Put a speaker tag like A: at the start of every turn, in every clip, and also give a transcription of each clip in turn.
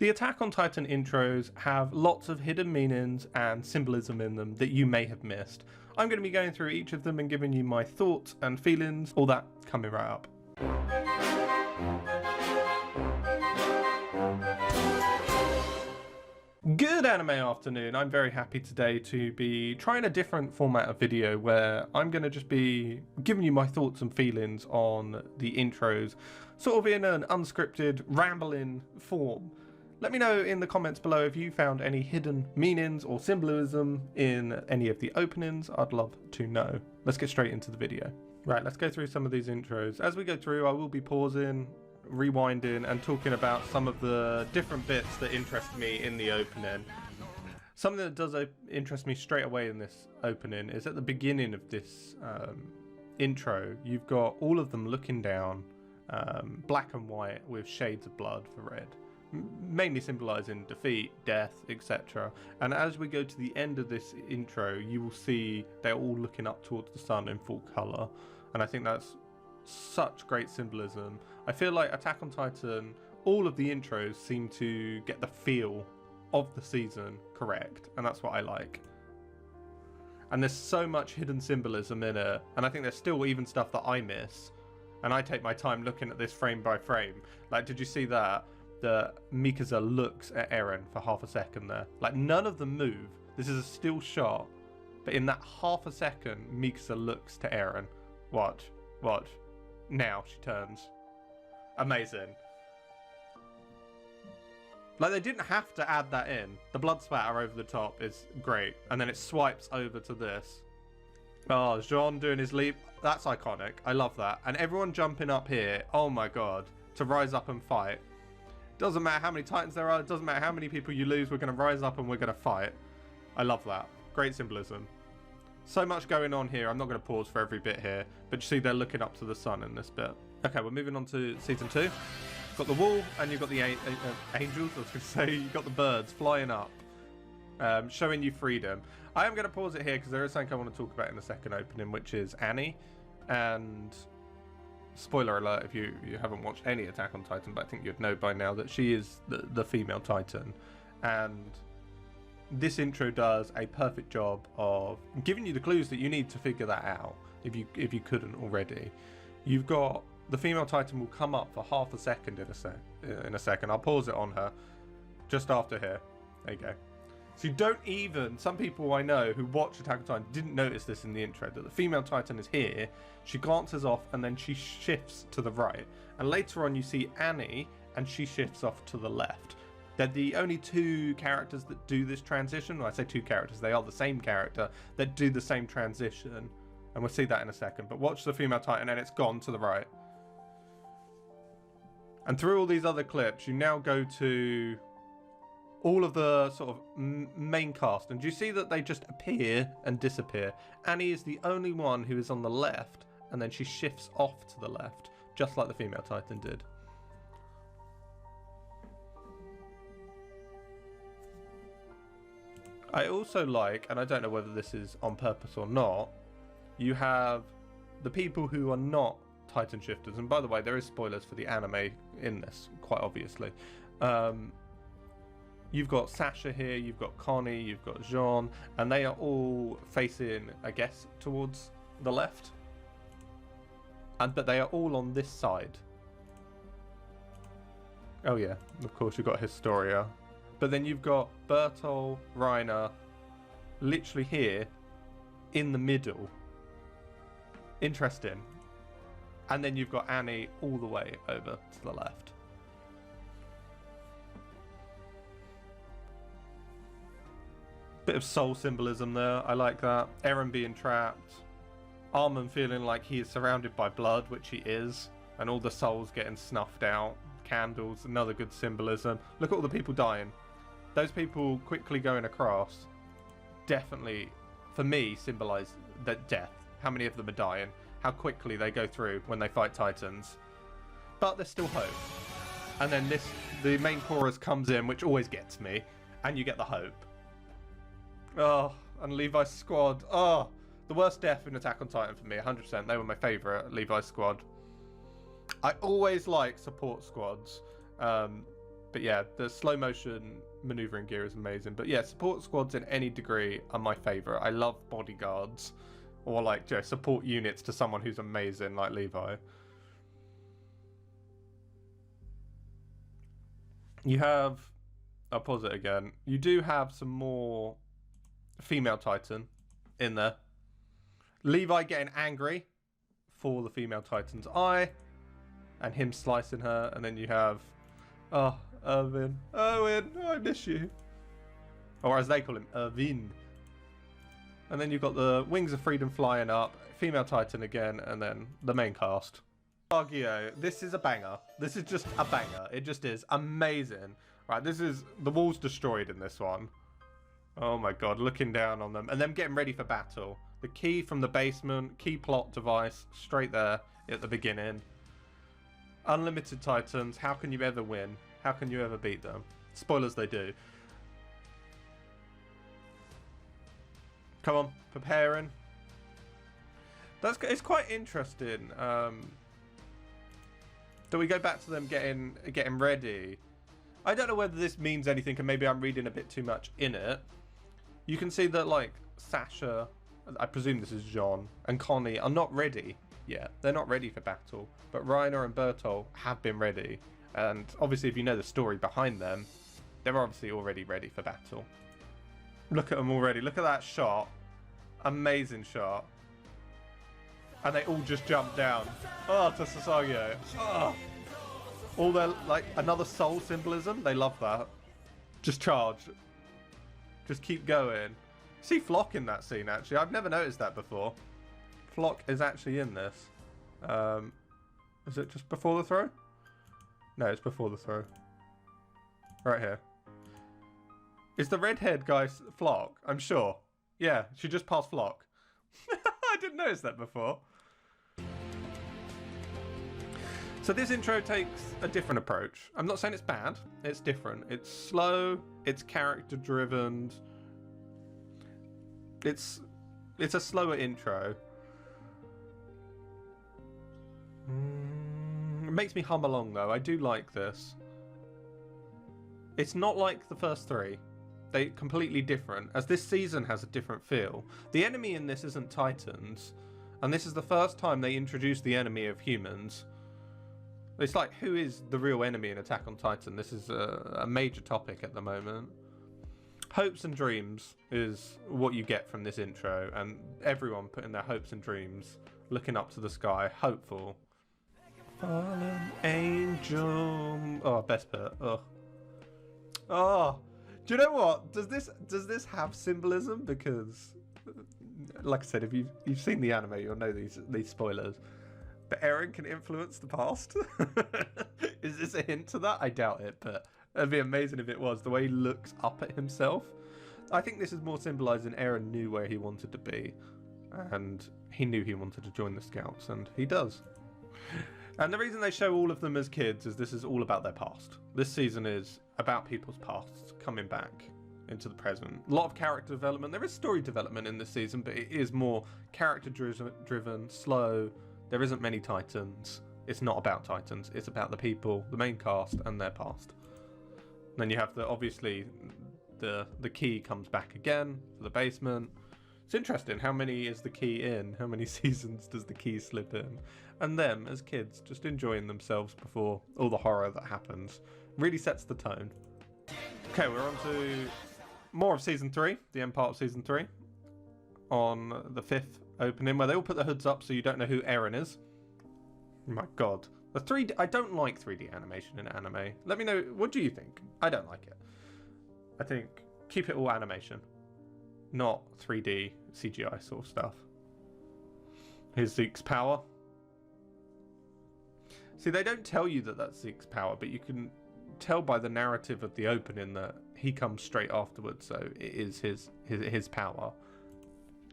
A: The Attack on Titan intros have lots of hidden meanings and symbolism in them that you may have missed. I'm going to be going through each of them and giving you my thoughts and feelings, all that coming right up. Good anime afternoon. I'm very happy today to be trying a different format of video where I'm going to just be giving you my thoughts and feelings on the intros, sort of in an unscripted, rambling form. Let me know in the comments below if you found any hidden meanings or symbolism in any of the openings. I'd love to know. Let's get straight into the video. Right, let's go through some of these intros. As we go through, I will be pausing, rewinding, and talking about some of the different bits that interest me in the opening. Something that does interest me straight away in this opening is at the beginning of this intro, you've got all of them looking down, black and white with shades of blood for red. Mainly symbolizing defeat, death, etc. And as we go to the end of this intro, you will see they're all looking up towards the sun in full color, and I think that's such great symbolism. I feel like Attack on Titan, all of the intros seem to get the feel of the season correct, and that's what I like. And there's so much hidden symbolism in it, and I think there's still even stuff that I miss, and I take my time looking at this frame by frame. Like, did you see that? That Mikasa looks at Eren for half a second there. Like, none of them move. This is a still shot. But in that half a second, Mikasa looks to Eren. Watch. Watch. Now she turns. Amazing. Like, they didn't have to add that in. The blood spatter over the top is great. And then it swipes over to this. Oh, Jean doing his leap. That's iconic. I love that. And everyone jumping up here. Oh my god. To rise up and fight. Doesn't matter how many Titans there are, it doesn't matter how many people you lose, we're going to rise up and we're going to fight. I love that. Great symbolism. So much going on here. I'm not going to pause for every bit here, but you see they're looking up to the sun in this bit. Okay, we're moving on to season 2. You've got the wall and you've got the angels, I was going to say. You've got the birds flying up, showing you freedom. I am going to pause it here because there is something I want to talk about in the second opening, which is Annie. And spoiler alert if you haven't watched any Attack on Titan, but I think you'd know by now that she is the female Titan. And this intro does a perfect job of giving you the clues that you need to figure that out if you couldn't already. You've got the female Titan will come up for half a second in a second. I'll pause it on her just after here. There you go. So you don't even, some people I know who watch Attack on Titan didn't notice this in the intro, that the female Titan is here, she glances off and then she shifts to the right. And later on you see Annie and she shifts off to the left. They're the only two characters that do this transition. When I say two characters, they are the same character that do the same transition. And we'll see that in a second. But watch the female Titan and it's gone to the right. And through all these other clips, you now go to all of the sort of main cast, and do you see that they just appear and disappear? Annie is the only one who is on the left, and then she shifts off to the left, just like the female Titan did. I also like, and I don't know whether this is on purpose or not, you have the people who are not Titan shifters, and by the way, there is spoilers for the anime in this, quite obviously. You've got Sasha here, you've got Connie, you've got Jean, and they are all facing, I guess, towards the left. But they are all on this side. Oh yeah, of course you've got Historia. But then you've got Bertol, Reiner, literally here, in the middle. Interesting. And then you've got Annie all the way over to the left. Bit of soul symbolism there, I like that. Eren being trapped. Armin feeling like he is surrounded by blood, which he is. And all the souls getting snuffed out. Candles, another good symbolism. Look at all the people dying. Those people quickly going across definitely, for me, symbolise that death. How many of them are dying. How quickly they go through when they fight Titans. But there's still hope. And then the main chorus comes in, which always gets me. And you get the hope. Oh, and Levi's squad. Oh, the worst death in Attack on Titan for me, 100%. They were my favourite, Levi's squad. I always like support squads. But yeah, the slow motion maneuvering gear is amazing. But yeah, support squads in any degree are my favorite. I love bodyguards or like support units to someone who's amazing like Levi. You have, I'll pause it again. You do have some more female Titan in there. Levi getting angry for the female Titan's eye and him slicing her. And then you have, oh, Irvin, Owen, I miss you. Or as they call him, Irvin. And then you've got the Wings of Freedom flying up, female Titan again, and then the main cast. Argio, this is a banger. This is just a banger. It just is amazing. Right, this is, the wall's destroyed in this one. Oh my god, looking down on them. And them getting ready for battle. The key from the basement, key plot device, straight there at the beginning. Unlimited Titans, how can you ever win? How can you ever beat them? Spoilers, they do. Come on, preparing. It's quite interesting. Do we go back to them getting ready? I don't know whether this means anything, and maybe I'm reading a bit too much in it. You can see that like Sasha, I presume this is John, and Connie are not ready yet. They're not ready for battle, but Reiner and Bertol have been ready. And obviously, if you know the story behind them, they're obviously already ready for battle. Look at them already. Look at that shot. Amazing shot. And they all just jump down. Oh, to Sasagio. Oh. All their, like, another soul symbolism. They love that. Just charge. Just keep going. See Flock in that scene, actually. I've never noticed that before. Flock is actually in this. Is it just before the throw? No, it's before the throw. Right here. Is the redhead guy Flock? I'm sure. Yeah, she just passed Flock. I didn't notice that before. So this intro takes a different approach. I'm not saying it's bad. It's different. It's slow. It's character driven. It's a slower intro. It makes me hum along though. I do like this. It's not like the first three. They're completely different, as this season has a different feel. The enemy in this isn't Titans, and this is the first time they introduce the enemy of humans. It's like, who is the real enemy in Attack on Titan? This is a major topic at the moment. Hopes and dreams is what you get from this intro, and everyone putting their hopes and dreams, looking up to the sky, hopeful. Fallen angel. Oh, best bit. Oh. Oh. Do you know what? Does this have symbolism? Because, like I said, if you've seen the anime, you'll know these spoilers. But Eren can influence the past. Is this a hint to that? I doubt it, but it'd be amazing if it was. The way he looks up at himself. I think this is more symbolising Eren knew where he wanted to be, and he knew he wanted to join the Scouts, and he does. And the reason they show all of them as kids is this is all about their past. This season is about people's pasts coming back into the present. A lot of character development. There is story development in this season, but it is more character driven, slow. There isn't many Titans. It's not about Titans. It's about the people, the main cast, and their past. And then you have obviously the key comes back again for the basement. It's interesting, how many is the key in? How many seasons does the key slip in? And them, as kids, just enjoying themselves before all the horror that happens. Really sets the tone. Okay, we're on to more of Season 3, the end part of Season 3. On the 5th opening, where they all put their hoods up so you don't know who Eren is. Oh my god. The 3D, I don't like 3D animation in anime. Let me know, what do you think? I don't like it. I think, keep it all animation. Not 3D CGI sort of stuff. Here's Zeke's power. See, they don't tell you that that's Zeke's power, but you can tell by the narrative of the opening that he comes straight afterwards, so it is his power.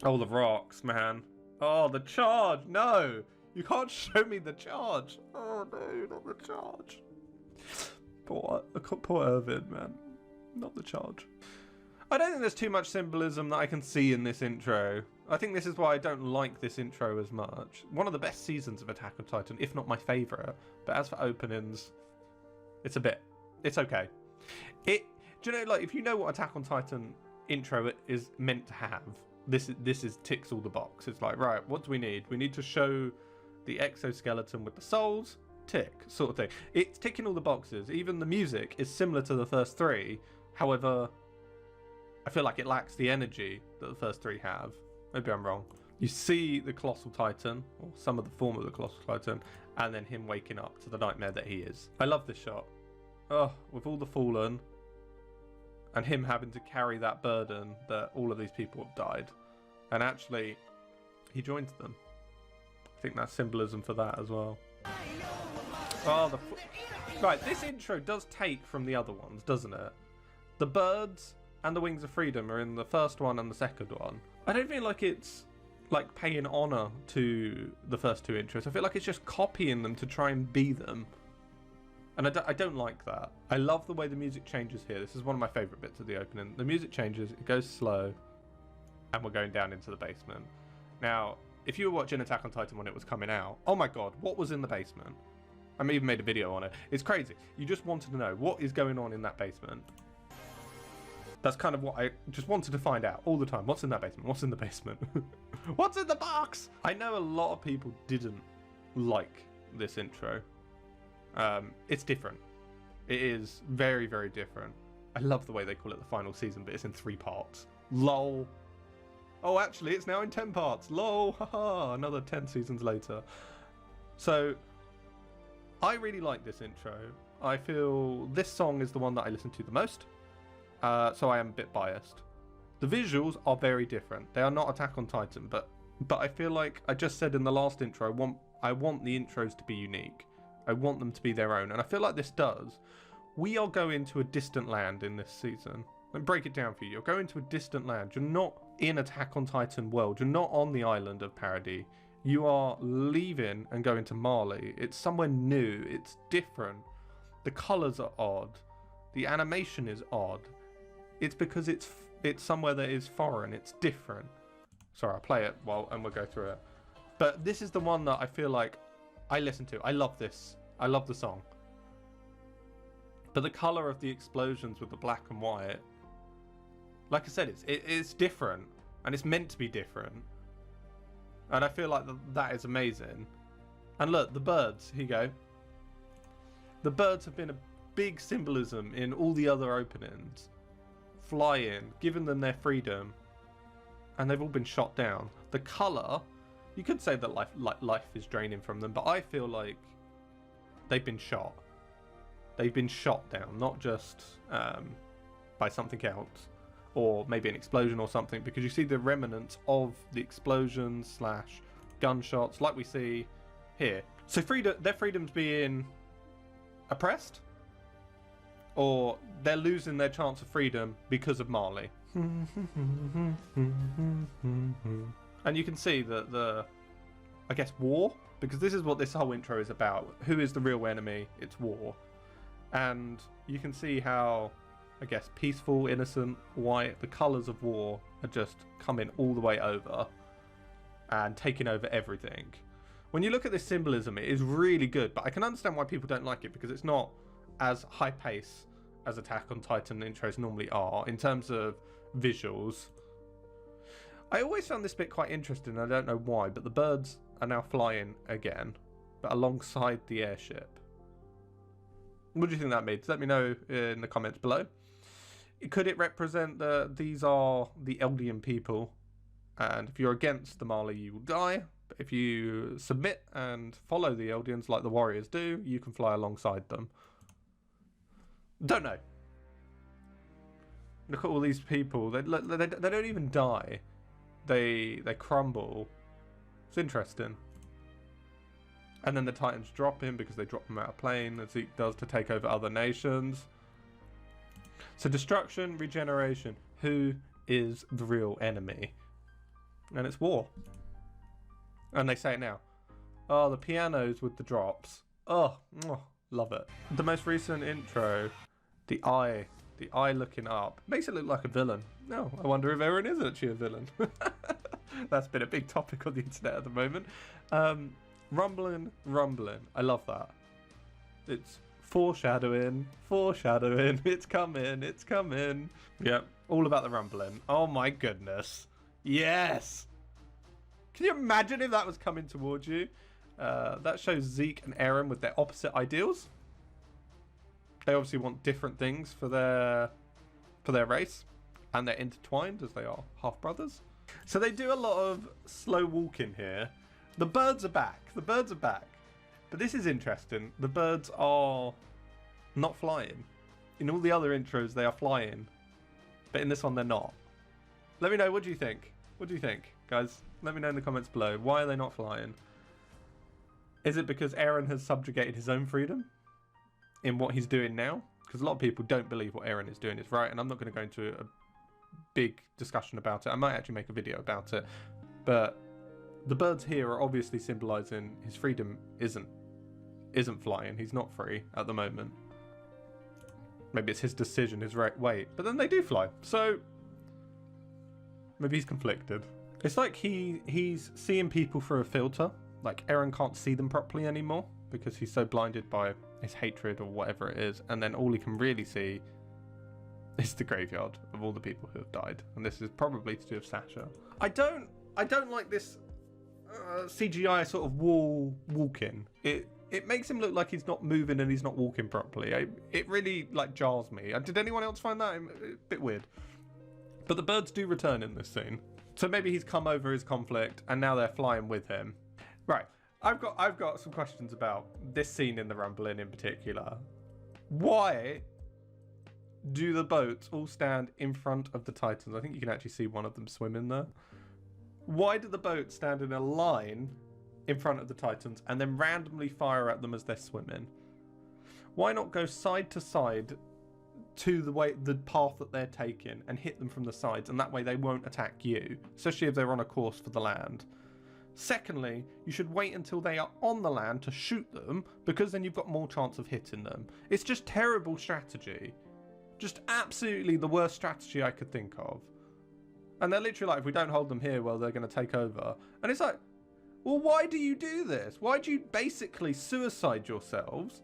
A: Oh, the rocks, man. Oh, the charge. No, you can't show me the charge. Oh no, not the charge. Poor Irvin, man. Not the charge. I don't think there's too much symbolism that I can see in this intro. I think this is why I don't like this intro as much. One of the best seasons of Attack on Titan, if not my favourite. But as for openings, it's a bit It's okay. Do you know, like, if you know what Attack on Titan intro is meant to have, this is ticks all the box. It's like, right, what do we need? We need to show the exoskeleton with the souls, tick, sort of thing. It's ticking all the boxes. Even the music is similar to the first three. However, I feel like it lacks the energy that the first three have. Maybe I'm wrong. You see the Colossal Titan, or some of the form of the Colossal Titan, and then him waking up to the nightmare that he is. I love this shot. Oh, with all the fallen, and him having to carry that burden that all of these people have died. And actually, he joins them. I think that's symbolism for that as well. Oh, right, this intro does take from the other ones, doesn't it? The birds and the Wings of Freedom are in the first one and the second one. I don't feel like it's like paying honour to the first two intros. I feel like it's just copying them to try and be them. And I don't like that. I love the way the music changes here. This is one of my favourite bits of the opening. The music changes, it goes slow, and we're going down into the basement. Now, if you were watching Attack on Titan when it was coming out, oh my god, what was in the basement? I even made a video on it. It's crazy. You just wanted to know what is going on in that basement. That's kind of what I just wanted to find out all the time. What's in that basement? What's in the basement? What's in the box? I know a lot of people didn't like this intro. It's different. It is very, very different. I love the way they call it the final season, but it's in 3 parts. LOL. Oh, actually, it's now in 10 parts. LOL. Haha. Another 10 seasons later. So, I really like this intro. I feel this song is the one that I listen to the most. So I am a bit biased. The visuals are very different. They are not Attack on Titan, but I feel like I just said in the last intro, I want the intros to be unique. I want them to be their own, and I feel like this does. We are going to a distant land in this season. Let me break it down for you. You're going to a distant land. You're not in Attack on Titan world. You're not on the island of Paradis. You are leaving and going to Mali. It's somewhere new. It's different. The colours are odd. The animation is odd. It's because it's somewhere that is foreign. It's different. Sorry, I'll play it and we'll go through it. But this is the one that I feel like I listen to. I love this. I love the song. But the colour of the explosions with the black and white, like I said, it's different. And it's meant to be different. And I feel like that is amazing. And look, the birds. Here you go. The birds have been a big symbolism in all the other openings. Flying, giving them their freedom. And they've all been shot down. The colour, you could say that life is draining from them, but I feel like they've been shot. They've been shot down, not just by something else. Or maybe an explosion or something, because you see the remnants of the explosions / gunshots like we see here. So their freedom's being oppressed, or they're losing their chance of freedom because of Mali. And you can see that I guess, war, because this is what this whole intro is about. Who is the real enemy? It's war. And you can see how, I guess, peaceful, innocent, white, the colours of war are just coming all the way over and taking over everything. When you look at this symbolism, it is really good, but I can understand why people don't like it, because it's not as high pace as Attack on Titan intros normally are in terms of visuals. I always found this bit quite interesting. I don't know why, but the birds are now flying again, but alongside the airship. What do you think that means? Let me know in the comments below. Could it represent that these are the Eldian people, and if you're against the Mali, you will die? But if you submit and follow the Eldians like the warriors do, you can fly alongside them. Don't know. Look at all these people. They don't even die. They crumble. It's interesting. And then the Titans drop him because they drop him out of plane, as he does to take over other nations. So destruction, regeneration. Who is the real enemy? And it's war. And they say it now. Oh, the pianos with the drops. Oh, love it. The most recent intro, the eye looking up, makes it look like a villain. No, I wonder if Eren is actually a villain. That's been a big topic on the internet at the moment. Rumbling. I love that. It's Foreshadowing, foreshadowing, it's coming, it's coming. Yep, all about the rumbling. Oh my goodness. Yes! Can you imagine if that was coming towards you? That shows Zeke and Eren with their opposite ideals. They obviously want different things for their race. And they're intertwined as they are half-brothers. So they do a lot of slow walking here. The birds are back. The birds are back. But this is interesting. The birds are not flying. In all the other intros, they are flying. But in this one, they're not. Let me know. What do you think? What do you think, guys? Let me know in the comments below. Why are they not flying? Is it because Eren has subjugated his own freedom in what he's doing now? Because a lot of people don't believe what Eren is doing is right. And I'm not going to go into a big discussion about it. I might actually make a video about it. But the birds here are obviously symbolizing his freedom isn't flying. He's not free at the moment. Maybe it's his decision, his right way. But then they do fly. So maybe he's conflicted. It's like he's seeing people through a filter. Like Eren can't see them properly anymore because he's so blinded by his hatred or whatever it is. And then all he can really see is the graveyard of all the people who have died. And this is probably to do with Sasha. I don't like this CGI sort of walking. It makes him look like he's not moving and he's not walking properly. It really like jars me. Did anyone else find that a bit weird? But the birds do return in this scene. So maybe he's come over his conflict and now they're flying with him. Right. I've got some questions about this scene in the rumbling in particular. Why do the boats all stand in front of the Titans? I think you can actually see one of them swimming there. Why do the boats stand in a line in front of the Titans and then randomly fire at them as they're swimming? Why not go side to side to the path that they're taking and hit them from the sides, and that way they won't attack you, especially if they're on a course for the land? Secondly, you should wait until they are on the land to shoot them, because then you've got more chance of hitting them. It's just terrible strategy. Just absolutely the worst strategy I could think of. And they're literally like, if we don't hold them here, well, they're going to take over. And it's like, well, why do you do this? Why do you basically suicide yourselves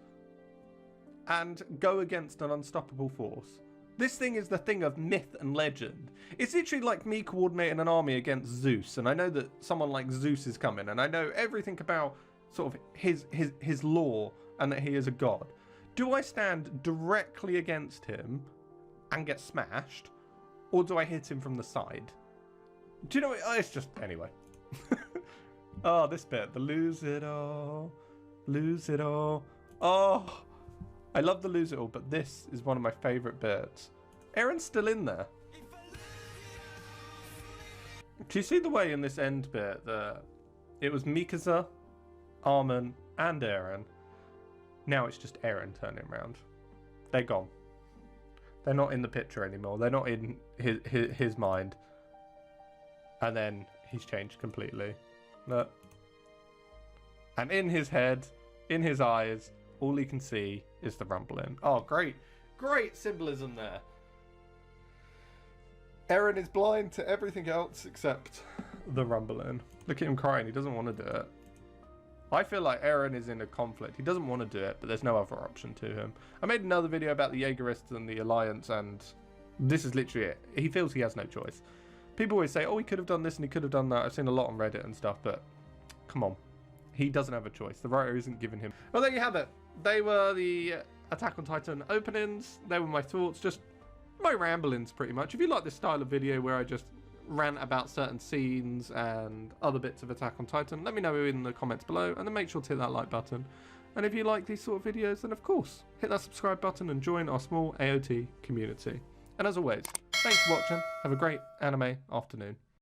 A: and go against an unstoppable force? This thing is the thing of myth and legend. It's literally like me coordinating an army against Zeus. And I know that someone like Zeus is coming. And I know everything about sort of his lore and that he is a god. Do I stand directly against him and get smashed? Or do I hit him from the side? Do you know what? It's just... Anyway. Oh, this bit. The lose it all. Lose it all. Oh, I love the lose it all, but this is one of my favourite bits. Eren's still in there. Do you see the way in this end bit that it was Mikasa, Armin, and Eren? Now it's just Eren turning around. They're gone. They're not in the picture anymore. They're not in his mind. And then he's changed completely. Look. And in his head, in his eyes, all he can see is the rumbling. Oh, great. Great symbolism there. Eren is blind to everything else except the rumbling. Look at him crying. He doesn't want to do it. I feel like Eren is in a conflict. He doesn't want to do it, but there's no other option to him. I made another video about the Jaegerists and the Alliance, and this is literally it. He feels he has no choice. People always say, oh, he could have done this and he could have done that. I've seen a lot on Reddit and stuff, but come on. He doesn't have a choice. The writer isn't giving him. Well, there you have it. They were the Attack on Titan openings. They were my thoughts, just my ramblings pretty much. If you like this style of video where I just rant about certain scenes and other bits of Attack on Titan, let me know in the comments below, and then make sure to hit that like button. And if you like these sort of videos, then of course hit that subscribe button and join our small AOT community. And as always, thanks for watching. Have a great anime afternoon.